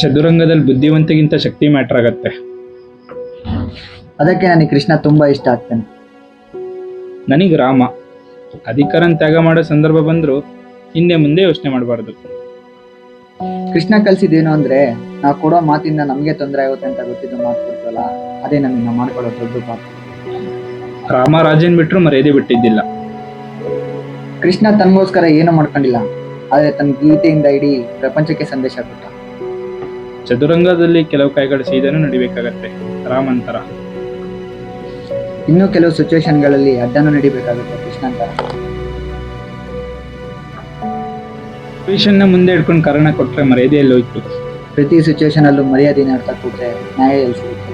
ಚದುರಂಗದಲ್ಲಿ ಬುದ್ಧಿವಂತಿಗಿಂತ ಶಕ್ತಿ matter ಆಗತ್ತೆ. ಅದಕ್ಕೆ ನನಗೆ ಕೃಷ್ಣ ತುಂಬ ಇಷ್ಟ ಆಗ್ತಾನೆ. ನನಗೆ ರಾಮ. ಅಧಿಕಾರನ ತ್ಯಾಗ ಮಾಡೋ ಸಂದರ್ಭ ಬಂದರೂ ಹಿಂದೆ ಮುಂದೆ ಯೋಚನೆ ಮಾಡಬಾರ್ದು. ಕೃಷ್ಣ ಕಲಿಸಿದ್ದೇನು ಅಂದರೆ, ನಾವು ಕೊಡೋ ಮಾತಿಂದ ನಮಗೆ ತೊಂದರೆ ಆಗುತ್ತೆ ಅಂತ ಗೊತ್ತಿದ್ದು ಮಾತು ಕೊಡ್ತಲ್ಲ, ಅದೇ ನಮಗೆ ನಾವು ಮಾಡ್ಕೊಳ್ಳೋ ದೊಡ್ಡ ಪಾಪ. ರಾಮ ರಾಜನ್ ಬಿಟ್ಟರು ಮರ್ಯಾದೆ ಬಿಟ್ಟಿದ್ದಿಲ್ಲ. ಕೃಷ್ಣ ತನಗೋಸ್ಕರ ಏನೂ ಮಾಡ್ಕೊಂಡಿಲ್ಲ, ಆದರೆ ತನ್ನ ಗೀತೆಯಿಂದ ಇಡೀ ಪ್ರಪಂಚಕ್ಕೆ ಸಂದೇಶ ಕೊಟ್ಟ. ಚದುರಂಗದಲ್ಲಿ ಕೆಲವು ಕೈಗಳು ಸೀದನೂ ನಡಿಬೇಕಾಗತ್ತೆ, ರಾಮನ್ ಥರ. ಇನ್ನೂ ಕೆಲವು ಸಿಚುವೇಶನ್ಗಳಲ್ಲಿ ಅಡ್ಡನೂ ನಡಿಬೇಕಾಗುತ್ತೆ, ಕೃಷ್ಣನ್ ಥರ. ವಿಷನ್ನ ಮುಂದೆ ಇಟ್ಕೊಂಡು ಕಾರಣ ಕೊಟ್ಟರೆ ಮರ್ಯಾದೆ ಎಲ್ಲೋಯ್ತು. ಪ್ರತಿ ಸಿಚುವೇಶನಲ್ಲೂ ಮರ್ಯಾದೆನ ಅರ್ಥ ಕೊಟ್ಟರೆ ನ್ಯಾಯ ಎಲ್ಲಿ ಸಿಗುತ್ತೆ.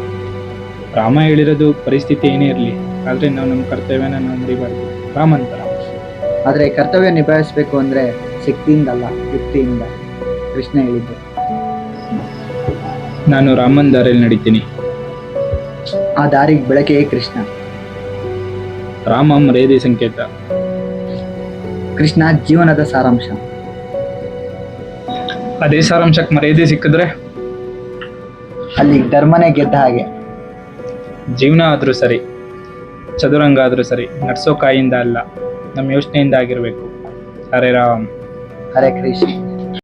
ರಾಮ ಹೇಳಿರೋದು ಪರಿಸ್ಥಿತಿ ಏನೇ ಇರಲಿ, ಆದರೆ ನಾವು ನಮ್ಮ ಕರ್ತವ್ಯನ ನಾವು ಮರಿಬಾರ್ದು, ರಾಮನ್ ಥರ. ಆದರೆ ಕರ್ತವ್ಯ ನಿಭಾಯಿಸಬೇಕು ಅಂದರೆ ಶಕ್ತಿಯಿಂದ ಅಲ್ಲ, ಯುಕ್ತಿಯಿಂದ. ಕೃಷ್ಣ ಹೇಳಿದ್ದು. ನಾನು ರಾಮನ್ ದಾರಿಯಲ್ಲಿ ನಡೀತೀನಿ. ಆ ದಾರಿಗೆ ಬೆಳಕೇ ಕೃಷ್ಣ. ರಾಮ ಮರ್ಯಾದೆ ಸಂಕೇತ. ಕೃಷ್ಣ ಜೀವನದ ಸಾರಾಂಶ. ಅದೇ ಸಾರಾಂಶಕ್ಕೆ ಮರ್ಯಾದೆ ಸಿಕ್ಕಿದ್ರೆ ಅಲ್ಲಿ ಧರ್ಮನೇ ಗೆದ್ದ ಹಾಗೆ. ಜೀವನ ಆದರೂ ಸರಿ, ಚದುರಂಗ ಆದರೂ ಸರಿ, ನಡ್ಸೋ ಕಾಯಿಂದ ಅಲ್ಲ, ನಮ್ಮ ಯೋಚನೆಯಿಂದ ಆಗಿರಬೇಕು. ಹರೇ ರಾಮ್. ಹರೇ ಕೃಷ್ಣ.